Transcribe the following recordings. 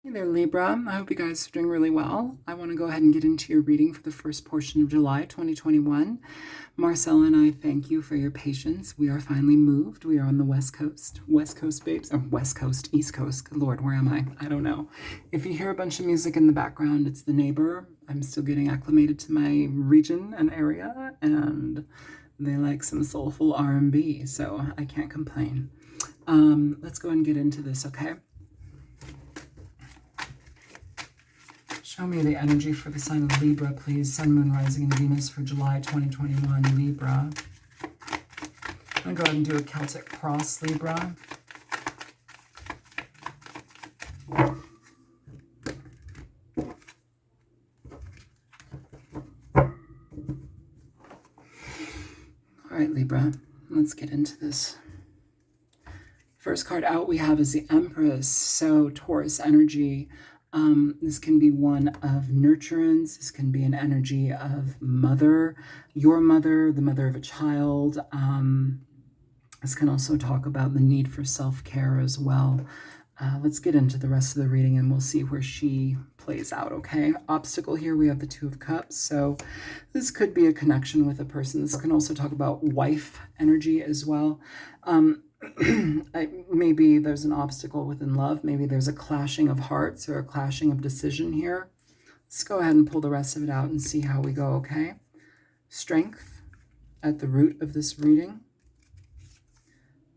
Hey there, Libra. I hope you guys are doing really well. I want to go ahead and get into your reading for the first portion of July 2021. Marcella and I thank you for your patience. We are finally moved. We are on the West Coast. West Coast, babes. Or West Coast, East Coast. Good Lord, where am I? I don't know. If you hear a bunch of music in the background, it's the neighbor. I'm still getting acclimated to my region and area, and they like some soulful R&B, so I can't complain. Let's go and get into this, okay? Show me the energy for the sign of Libra, please. Sun, Moon, Rising, and Venus for July 2021, Libra. I'm going to go ahead and do a Celtic cross, Libra. All right, Libra, let's get into this. First card out we have is the Empress, so Taurus energy. This can be one of nurturance. This can be an energy of mother, your mother, the mother of a child. This can also talk about the need for self-care as well. Let's get into the rest of the reading and we'll see where she plays out, okay? Obstacle here, we have the Two of Cups. So this could be a connection with a person. This can also talk about wife energy as well. Maybe there's an obstacle within love. Maybe there's a clashing of hearts or a clashing of decision here. Let's go ahead and pull the rest of it out and see how we go, okay? Strength at the root of this reading.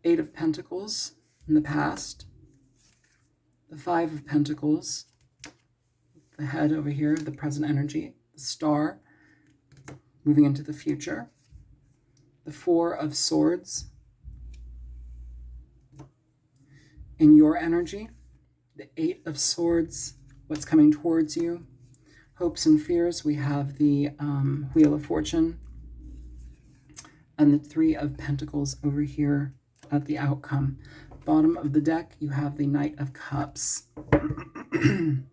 Eight of Pentacles in the past. The Five of Pentacles. The head over here, the present energy. The Star, moving into the future. The Four of Swords. In your energy, the Eight of Swords, what's coming towards you, hopes and fears, we have the Wheel of Fortune, and the Three of Pentacles over here at the outcome. Bottom of the deck, you have the Knight of Cups. I'm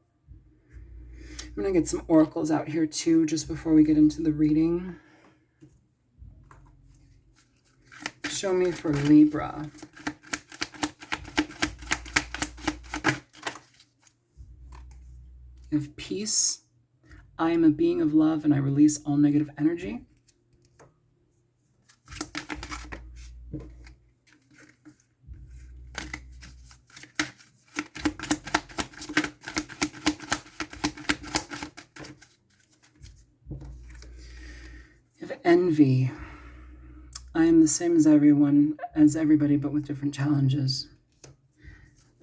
going to get some oracles out here too, just before we get into the reading. Show me for Libra. Of peace. I am a being of love and I release all negative energy. Of envy. I am the same as everybody, but with different challenges.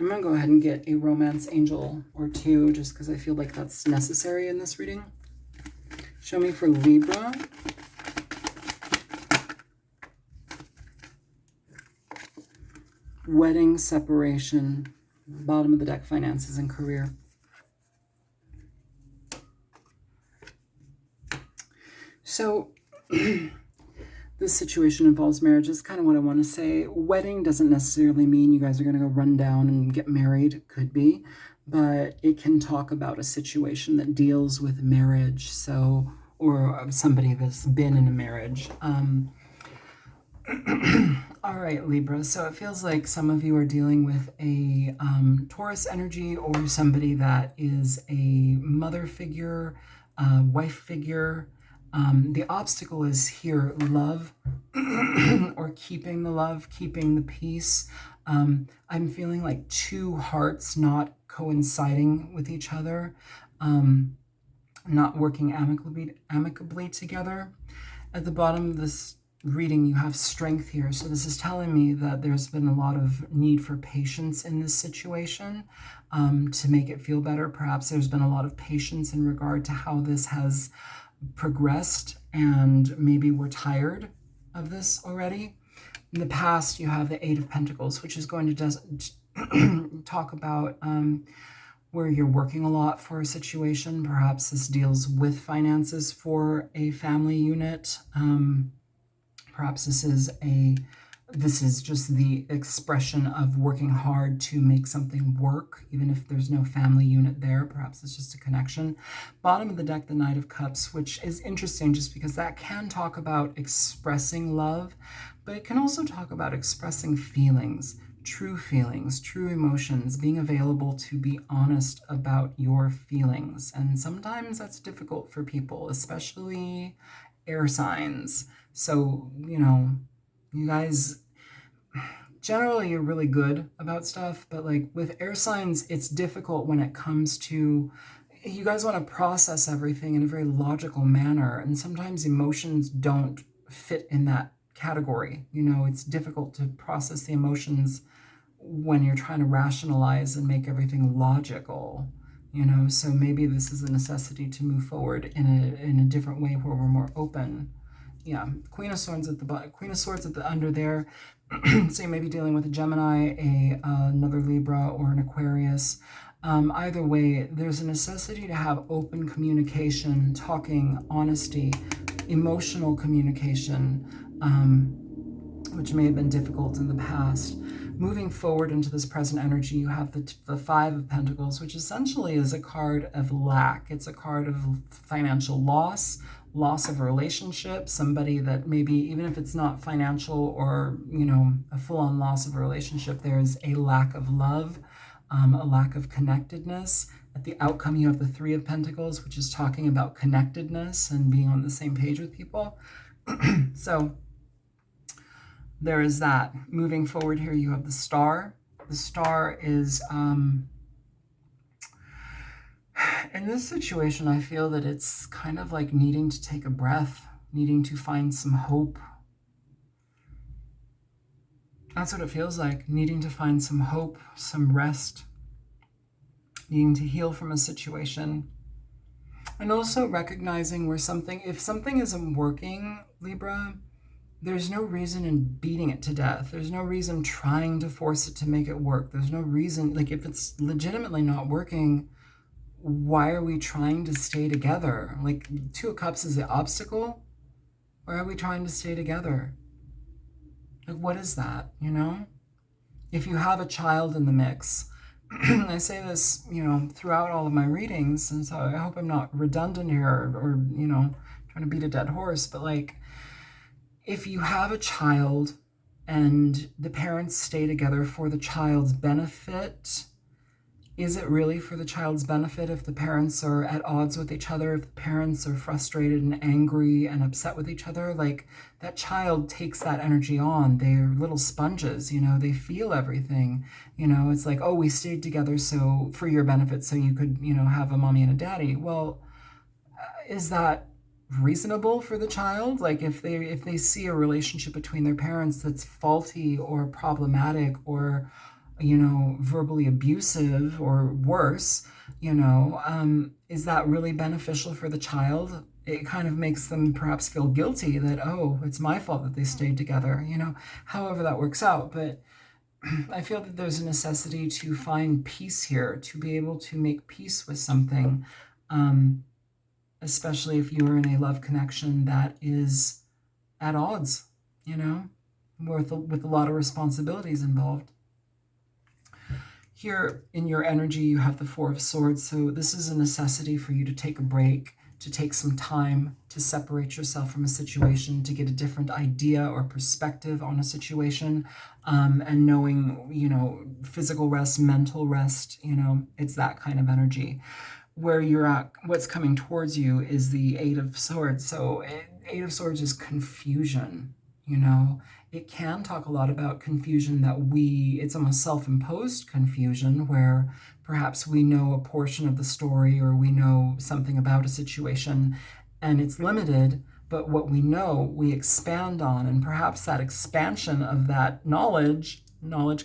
I'm going to go ahead and get a romance angel or two, just because I feel like that's necessary in this reading. Show me for Libra. Wedding, separation, bottom of the deck, finances and career. So this situation involves marriage is kind of what I want to say. Wedding doesn't necessarily mean you guys are going to go run down and get married. It could be, but it can talk about a situation that deals with marriage. So, or somebody that's been in a marriage. All right, Libra. So it feels like some of you are dealing with a Taurus energy or somebody that is a mother figure, wife figure. The obstacle is here, love, or keeping the love, keeping the peace. I'm feeling like two hearts not coinciding with each other, not working amicably together. At the bottom of this reading, you have strength here. So this is telling me that there's been a lot of need for patience in this situation to make it feel better. Perhaps there's been a lot of patience in regard to how this has progressed, and maybe we're tired of this already. In the past, you have the Eight of Pentacles, which is going to talk about where you're working a lot for a situation. Perhaps this deals with finances for a family unit. Perhaps this is just the expression of working hard to make something work, even if there's no family unit there. Perhaps it's just a connection. Bottom of the deck, the Knight of Cups, which is interesting just because that can talk about expressing love, but it can also talk about expressing feelings, true feelings, true emotions, being available to be honest about your feelings. And sometimes that's difficult for people, especially air signs. So, you guys, generally you're really good about stuff, but like with air signs, it's difficult when it comes to, you guys want to process everything in a very logical manner. And sometimes emotions don't fit in that category. It's difficult to process the emotions when you're trying to rationalize and make everything logical. So maybe this is a necessity to move forward in a different way where we're more open. Yeah, Queen of Swords at the bottom, Queen of Swords at the under there. So you may be dealing with a Gemini, another Libra, or an Aquarius. Either way, there's a necessity to have open communication, talking, honesty, emotional communication, which may have been difficult in the past. Moving forward into this present energy, you have the Five of Pentacles, which essentially is a card of lack. It's a card of financial loss of a relationship, somebody that maybe, even if it's not financial or, a full-on loss of a relationship, there's a lack of love, a lack of connectedness. At the outcome, you have the Three of Pentacles, which is talking about connectedness and being on the same page with people. So there is that. Moving forward here, you have the Star. The Star is, in this situation, I feel that it's kind of like needing to take a breath, needing to find some hope. That's what it feels like, needing to find some hope, some rest, needing to heal from a situation. And also recognizing where if something isn't working, Libra, there's no reason in beating it to death. There's no reason trying to force it to make it work. There's no reason, like if it's legitimately not working, why are we trying to stay together? Like Two of Cups is the obstacle. Why are we trying to stay together? Like, what is that, If you have a child in the mix, I say this, throughout all of my readings, and so I hope I'm not redundant here or trying to beat a dead horse, but like, if you have a child and the parents stay together for the child's benefit, is it really for the child's benefit if the parents are at odds with each other, if the parents are frustrated and angry and upset with each other? Like, that child takes that energy on. They're little sponges, they feel everything. It's like, oh, we stayed together so for your benefit, so you could, have a mommy and a daddy. Well, is that reasonable for the child? Like if they see a relationship between their parents that's faulty or problematic or verbally abusive or worse, is that really beneficial for the child? It kind of makes them perhaps feel guilty that, oh, it's my fault that they stayed together, however that works out. But I feel that there's a necessity to find peace here, to be able to make peace with something, especially if you're in a love connection that is at odds, with a lot of responsibilities involved. Here in your energy, you have the Four of Swords. So this is a necessity for you to take a break, to take some time to separate yourself from a situation, to get a different idea or perspective on a situation, and knowing, physical rest, mental rest, it's that kind of energy. Where you're at, what's coming towards you is the Eight of Swords. So Eight of Swords is confusion, It can talk a lot about confusion it's almost self-imposed confusion where perhaps we know a portion of the story or we know something about a situation and it's limited, but what we know, we expand on, and perhaps that expansion of that knowledge,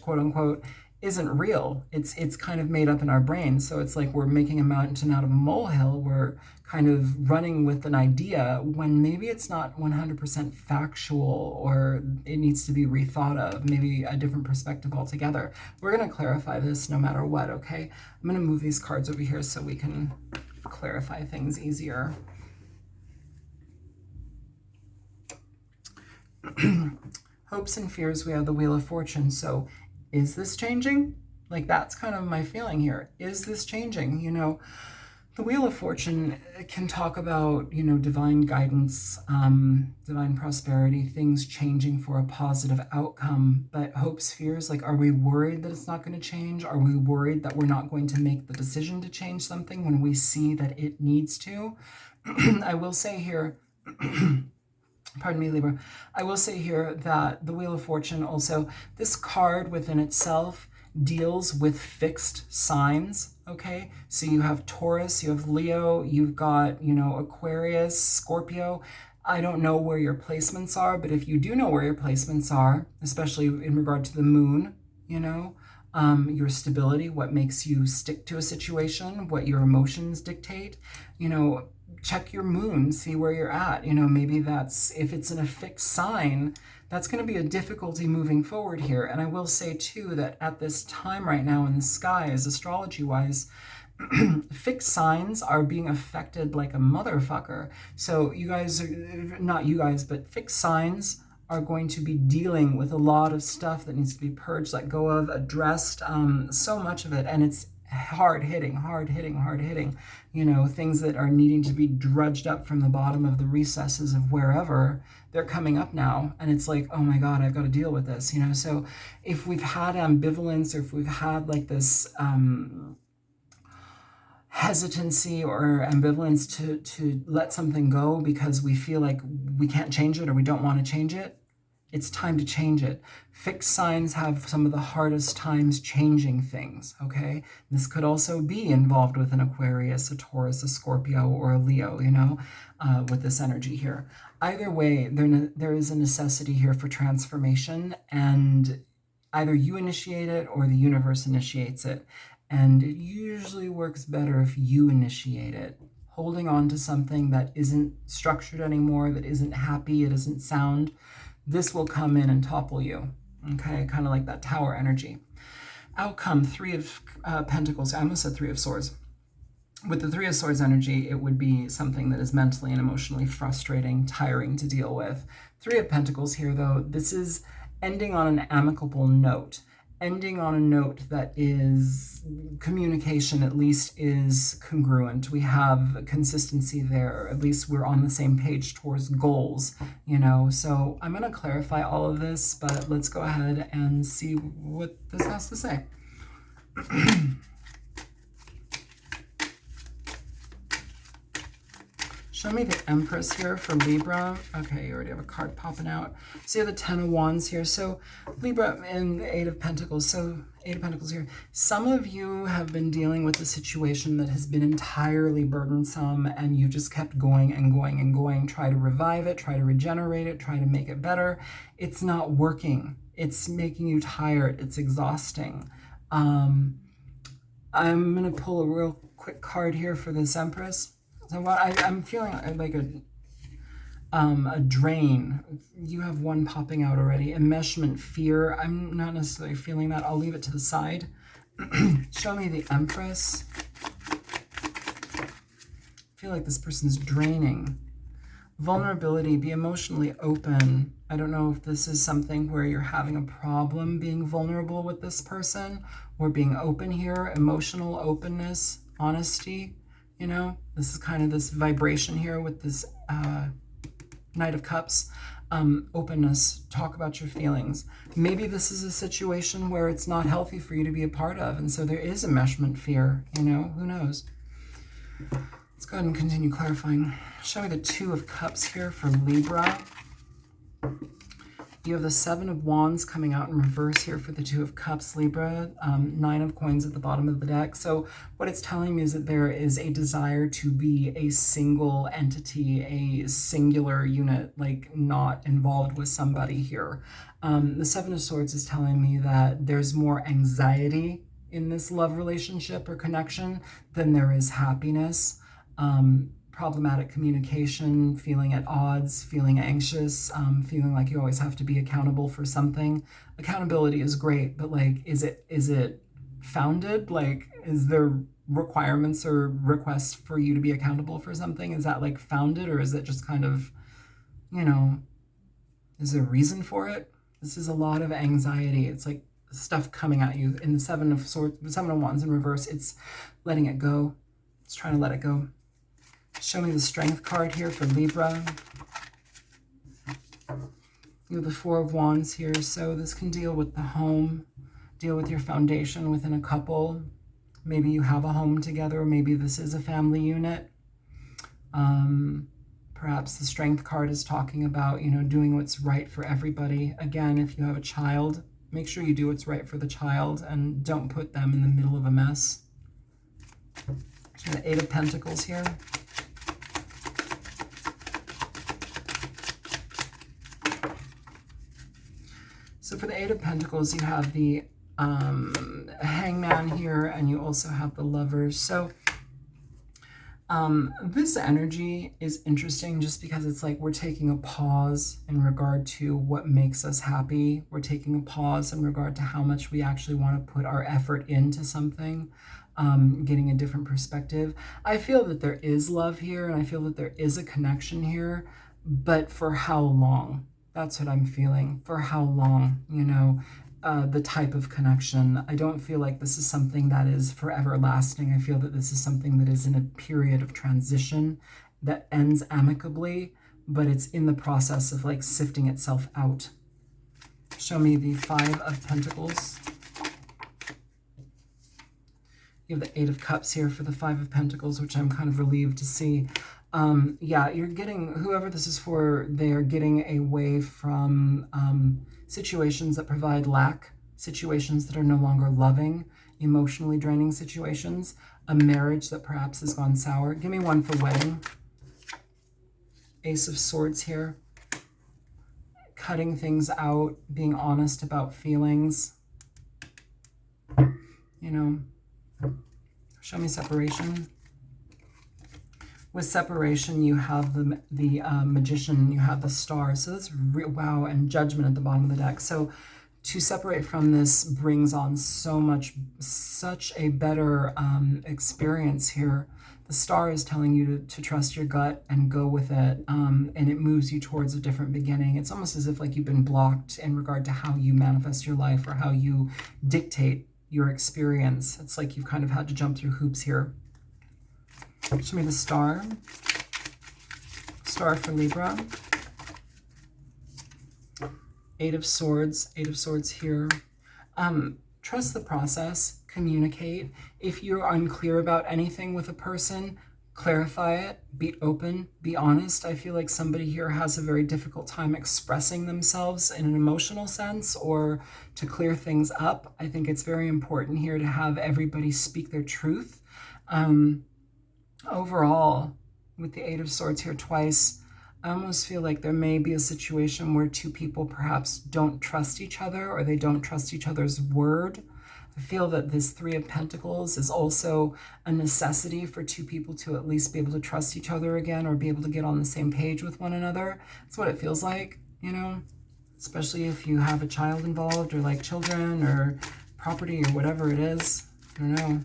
quote unquote, isn't real. It's kind of made up in our brains. So it's like we're making a mountain out of a molehill. We're kind of running with an idea when maybe it's not 100% factual or it needs to be rethought of, maybe a different perspective altogether. We're going to clarify this no matter what, okay? I'm going to move these cards over here so we can clarify things easier. Hopes and fears, we have the Wheel of Fortune. So is this changing? Like, that's kind of my feeling here. Is this changing? The Wheel of Fortune can talk about, divine guidance, divine prosperity, things changing for a positive outcome. But hopes, fears, like, are we worried that it's not going to change? Are we worried that we're not going to make the decision to change something when we see that it needs to? I will say here, pardon me, Libra, I will say here that the Wheel of Fortune also, this card within itself deals with fixed signs, okay? So you have Taurus, you have Leo, you've got, Aquarius, Scorpio. I don't know where your placements are, but if you do know where your placements are, especially in regard to the moon, your stability, what makes you stick to a situation, what your emotions dictate, check your moon, see where you're at. Maybe that's, if it's in a fixed sign, that's going to be a difficulty moving forward here. And I will say too that at this time right now in the skies, astrology-wise, fixed signs are being affected like a motherfucker. So you guys, not you guys, but fixed signs are going to be dealing with a lot of stuff that needs to be purged, let go of, addressed, so much of it. And it's hard hitting, things that are needing to be drudged up from the bottom of the recesses of wherever, they're coming up now. And it's like, oh my God, I've got to deal with this, So if we've had ambivalence, or if we've had like this hesitancy or ambivalence to let something go because we feel like we can't change it or we don't want to change it, it's time to change it. Fixed signs have some of the hardest times changing things, okay? This could also be involved with an Aquarius, a Taurus, a Scorpio, or a Leo, with this energy here. Either way, there is a necessity here for transformation, and either you initiate it or the universe initiates it. And it usually works better if you initiate it. Holding on to something that isn't structured anymore, that isn't happy, it isn't sound, this will come in and topple you, okay? Kind of like that tower energy. Outcome, Three of Pentacles. I almost said Three of Swords. With the Three of Swords energy, it would be something that is mentally and emotionally frustrating, tiring to deal with. Three of Pentacles here, though, this is ending on an amicable note. Ending on a note that is, communication at least is congruent. We have consistency there. At least we're on the same page towards goals, So I'm going to clarify all of this, but let's go ahead and see what this has to say. Show me the Empress here for Libra. Okay, you already have a card popping out. So you have the Ten of Wands here. So Libra and the Eight of Pentacles. So Eight of Pentacles here. Some of you have been dealing with a situation that has been entirely burdensome, and you just kept going and going and going. Try to revive it, try to regenerate it, try to make it better. It's not working. It's making you tired. It's exhausting. I'm going to pull a real quick card here for this Empress. So what I'm feeling like a drain. You have one popping out already. Enmeshment, fear. I'm not necessarily feeling that. I'll leave it to the side. Show me the Empress. I feel like this person's draining. Vulnerability, be emotionally open. I don't know if this is something where you're having a problem being vulnerable with this person or being open here. Emotional openness, honesty. This is kind of this vibration here with this Knight of Cups. Openness, talk about your feelings. Maybe this is a situation where it's not healthy for you to be a part of, and so there is enmeshment fear, who knows? Let's go ahead and continue clarifying. Show me the Two of Cups here for Libra. You have the Seven of Wands coming out in reverse here for the Two of Cups, Libra. Nine of Coins at the bottom of the deck. So what it's telling me is that there is a desire to be a single entity, a singular unit, like not involved with somebody here. The Seven of Swords is telling me that there's more anxiety in this love relationship or connection than there is happiness. Problematic communication, feeling at odds, feeling anxious, feeling like you always have to be accountable for something. Accountability is great, but like, is it founded? Like, is there requirements or requests for you to be accountable for something? Is that like founded, or is it just kind of, is there a reason for it? This is a lot of anxiety. It's like stuff coming at you. In the Seven of Swords, the Seven of Wands in reverse, it's letting it go. Just trying to let it go. Show me the Strength card here for Libra. You have the Four of Wands here, so this can deal with the home, deal with your foundation within a couple. Maybe you have a home together, maybe this is a family unit. Perhaps the Strength card is talking about, you know, doing what's right for everybody. Again, if you have a child, make sure you do what's right for the child and don't put them in the middle of a mess. So the Eight of Pentacles here. So for the Eight of Pentacles, you have the Hangman here, and you also have the Lovers. So this energy is interesting just because it's like we're taking a pause in regard to what makes us happy. We're taking a pause in regard to how much we actually want to put our effort into something, getting a different perspective. I feel that there is love here, and I feel that there is a connection here, but for how long? That's what I'm feeling. For how long, you know, the type of connection. I don't feel like this is something that is forever lasting. I feel that this is something that is in a period of transition that ends amicably, but it's in the process of like sifting itself out. Show me the Five of Pentacles. You have the Eight of Cups here for the Five of Pentacles, which I'm kind of relieved to see. Yeah, you're getting, whoever this is for, they are getting away from situations that provide lack, situations that are no longer loving, emotionally draining situations, a marriage that perhaps has gone sour. Give me one for wedding. Ace of Swords here. Cutting things out, being honest about feelings. You know, show me separation. With separation, you have the Magician, you have the Star. So that's wow, and Judgment at the bottom of the deck. So to separate from this brings on such a better experience here. The Star is telling you to trust your gut and go with it, and it moves you towards a different beginning. It's almost as if like you've been blocked in regard to how you manifest your life or how you dictate your experience. It's like you've kind of had to jump through hoops here. Show me the Star. Star for Libra. Eight of Swords. Eight of Swords here. Trust the process. Communicate. If you're unclear about anything with a person, clarify it. Be open. Be honest. I feel like somebody here has a very difficult time expressing themselves in an emotional sense or to clear things up. I think it's very important here to have everybody speak their truth. Overall, with the Eight of Swords here twice, I almost feel like there may be a situation where two people perhaps don't trust each other or they don't trust each other's word. I feel that this Three of Pentacles is also a necessity for two people to at least be able to trust each other again or be able to get on the same page with one another. That's what it feels like, you know, especially if you have a child involved or like children or property or whatever it is. I don't know.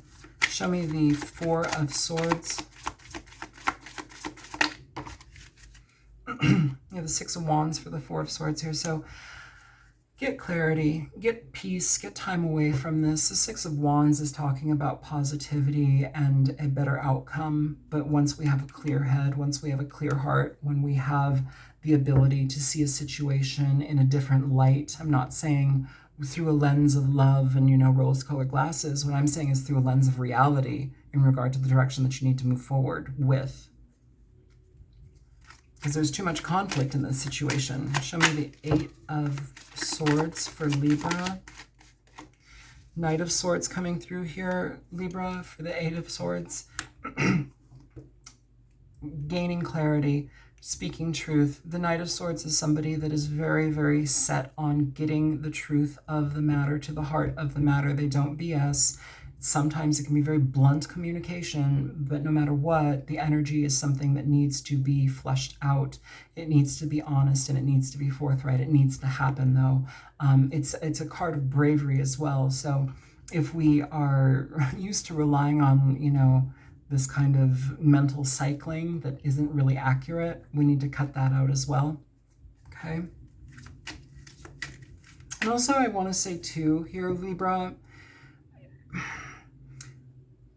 Show me the Four of Swords. You have the Six of Wands for the Four of Swords here. So get clarity, get peace, get time away from this. The Six of Wands is talking about positivity and a better outcome. But once we have a clear head, once we have a clear heart, when we have the ability to see a situation in a different light, I'm not saying through a lens of love and, you know, rose-colored glasses. What I'm saying is through a lens of reality in regard to the direction that you need to move forward with. Because there's too much conflict in this situation. Show me the Eight of Swords for Libra. Knight of Swords coming through here, Libra, for the Eight of Swords. Gaining clarity, speaking truth. The Knight of Swords is somebody that is very, very set on getting the truth of the matter to the heart of the matter. They don't BS. Sometimes it can be very blunt communication, but no matter what, the energy is something that needs to be fleshed out. It needs to be honest and it needs to be forthright. It needs to happen, though. It's a card of bravery as well. So if we are used to relying on, you know, this kind of mental cycling that isn't really accurate, we need to cut that out as well. Okay. And also I want to say too here, Libra,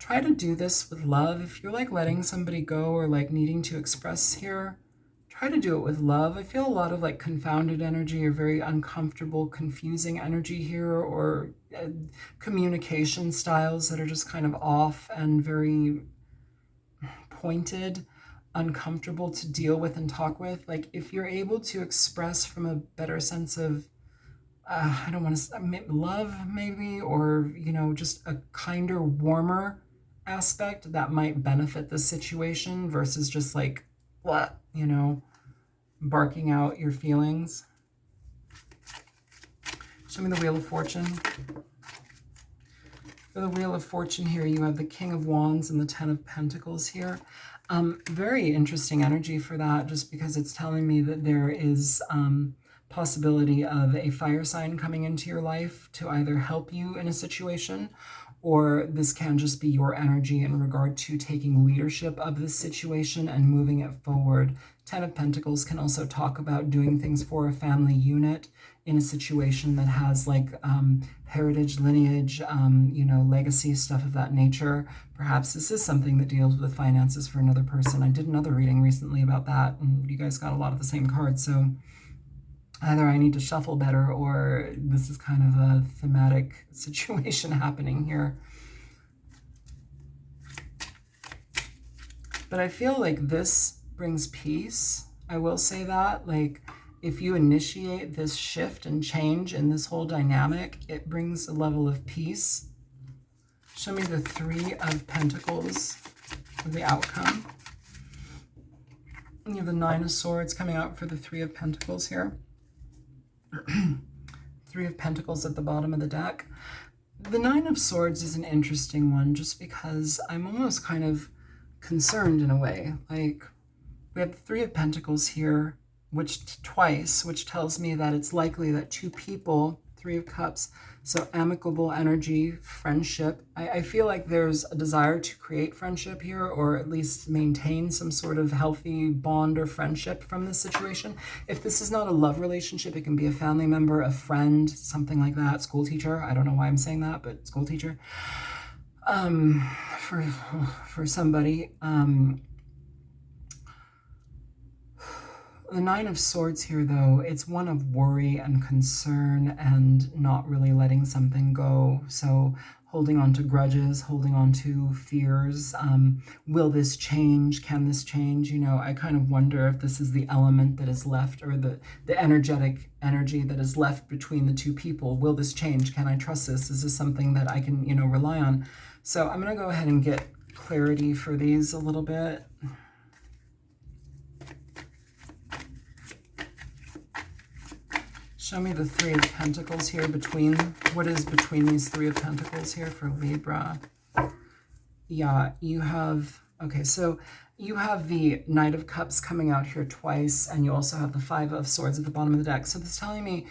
Try to do this with love. If you're like letting somebody go or like needing to express here, try to do it with love. I feel a lot of like confounded energy or very uncomfortable, confusing energy here, or communication styles that are just kind of off and very pointed, uncomfortable to deal with and talk with. Like if you're able to express from a better sense of I don't want to love maybe, or just a kinder, warmer aspect that might benefit the situation versus just like what barking out your feelings. Show me the Wheel of Fortune. For the Wheel of Fortune here, you have the King of Wands and the Ten of Pentacles here. Very interesting energy for that, just because it's telling me that there is possibility of a fire sign coming into your life to either help you in a situation, or this can just be your energy in regard to taking leadership of this situation and moving it forward. Ten of Pentacles can also talk about doing things for a family unit in a situation that has like heritage, lineage, legacy, stuff of that nature. Perhaps this is something that deals with finances for another person. I did another reading recently about that, and you guys got a lot of the same cards, so either I need to shuffle better or this is kind of a thematic situation happening here. But I feel like this brings peace. I will say that, like, if you initiate this shift and change in this whole dynamic, it brings a level of peace. Show me the Three of Pentacles for the outcome. And you have the Nine of Swords coming out for the Three of Pentacles here. Three of Pentacles at the bottom of the deck. The Nine of Swords is an interesting one just because I'm almost kind of concerned in a way. Like, we have the Three of Pentacles here, which tells me that it's likely that two people, Three of Cups, so amicable energy, friendship. I feel like there's a desire to create friendship here, or at least maintain some sort of healthy bond or friendship from this situation. If this is not a love relationship, it can be a family member, a friend, something like that, school teacher. I don't know why I'm saying that, but school teacher. For somebody. The Nine of Swords here, though, it's one of worry and concern and not really letting something go. So holding on to grudges, holding on to fears. Will this change? Can this change? I kind of wonder if this is the element that is left, or the energetic energy that is left between the two people. Will this change? Can I trust this? Is this something that I can, rely on? So I'm going to go ahead and get clarity for these a little bit. Show me the Three of Pentacles here what is between these Three of Pentacles here for Libra. Yeah, you have, okay, so you have the Knight of Cups coming out here twice, and you also have the Five of Swords at the bottom of the deck. So this is telling me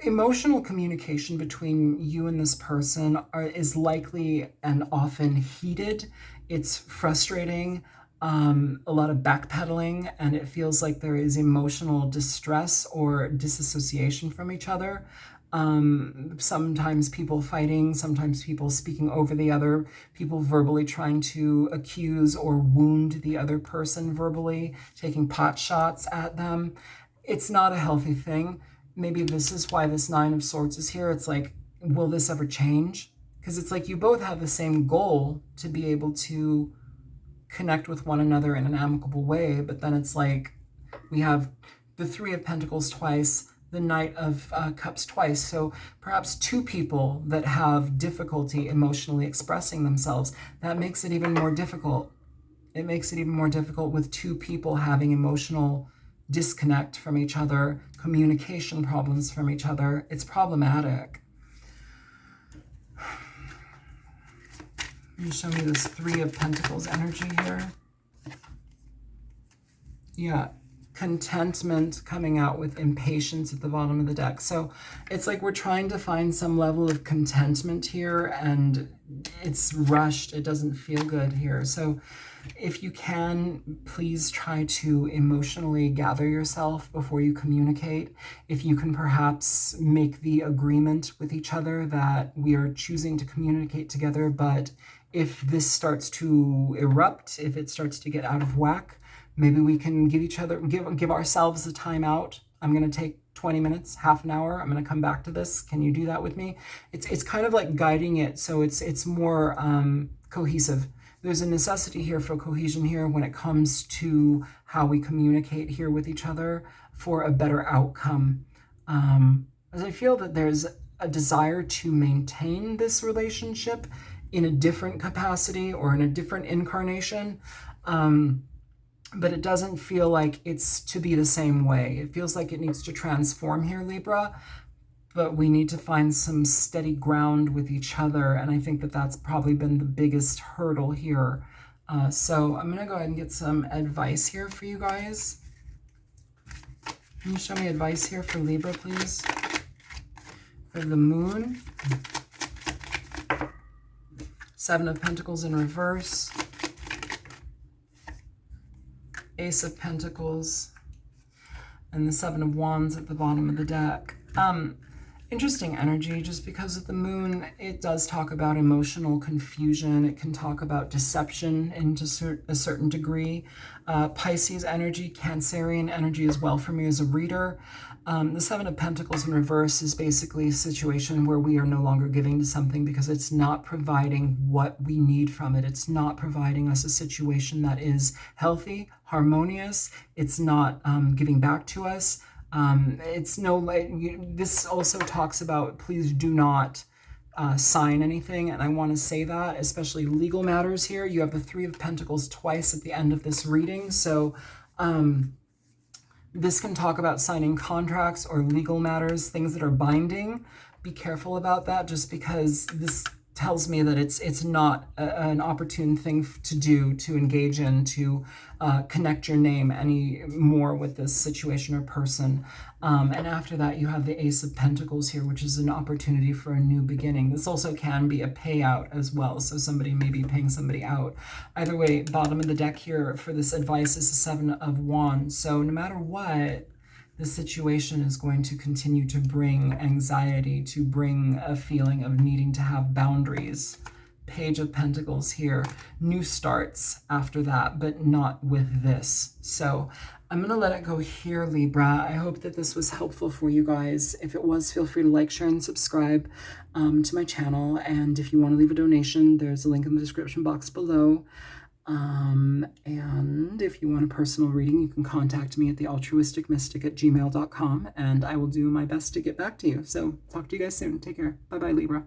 emotional communication between you and this person is likely and often heated. It's frustrating. A lot of backpedaling, and it feels like there is emotional distress or disassociation from each other. Sometimes people fighting, sometimes people speaking over the other, people verbally trying to accuse or wound the other person verbally, taking pot shots at them. It's not a healthy thing. Maybe this is why this Nine of Swords is here. It's like, will this ever change? Because it's like you both have the same goal to be able to connect with one another in an amicable way, but then it's like we have the Three of Pentacles twice, the Knight of Cups twice. So perhaps two people that have difficulty emotionally expressing themselves. That makes it even more difficult. It makes it even more difficult with two people having emotional disconnect from each other, communication problems from each other. It's problematic. Can you show me this Three of Pentacles energy here? Yeah, contentment coming out with impatience at the bottom of the deck. So it's like we're trying to find some level of contentment here, and it's rushed. It doesn't feel good here. So if you can, please try to emotionally gather yourself before you communicate. If you can perhaps make the agreement with each other that we are choosing to communicate together, but if this starts to erupt, if it starts to get out of whack, maybe we can give ourselves a timeout. I'm going to take 20 minutes, half an hour. I'm going to come back to this. Can you do that with me? It's kind of like guiding it so it's more cohesive. There's a necessity here for cohesion here when it comes to how we communicate here with each other for a better outcome. As I feel that there's a desire to maintain this relationship in a different capacity or in a different incarnation, but it doesn't feel like it's to be the same way. It feels like it needs to transform here, Libra, but we need to find some steady ground with each other, and I think that that's probably been the biggest hurdle here. So I'm going to go ahead and get some advice here for you guys. Can you show me advice here for Libra, please? For the Moon. 7 of Pentacles in reverse. Ace of Pentacles. And the 7 of Wands at the bottom of the deck. Interesting energy, just because of the Moon, it does talk about emotional confusion. It can talk about deception into a certain degree. Pisces energy, Cancerian energy as well for me as a reader. The 7 of Pentacles in reverse is basically a situation where we are no longer giving to something because it's not providing what we need from it. It's not providing us a situation that is healthy, harmonious. It's not giving back to us. This also talks about, please do not sign anything, and I want to say that, especially legal matters here. You have the 3 of Pentacles twice at the end of this reading, so this can talk about signing contracts or legal matters, things that are binding. Be careful about that, just because this tells me that it's not an opportune thing to do, to engage in, to connect your name any more with this situation or person. And after that, you have the Ace of Pentacles here, which is an opportunity for a new beginning. This also can be a payout as well, so somebody may be paying somebody out. Either way, bottom of the deck here for this advice is the 7 of Wands. So no matter what, the situation is going to continue to bring anxiety, to bring a feeling of needing to have boundaries. Page of Pentacles here. New starts after that, but not with this. So I'm going to let it go here, Libra. I hope that this was helpful for you guys. If it was, feel free to like, share, and subscribe to my channel. And if you want to leave a donation, there's a link in the description box below. And if you want a personal reading, you can contact me at thealtruisticmystic@gmail.com, and I will do my best to get back to you. So talk to you guys soon. Take care. Bye-bye, Libra.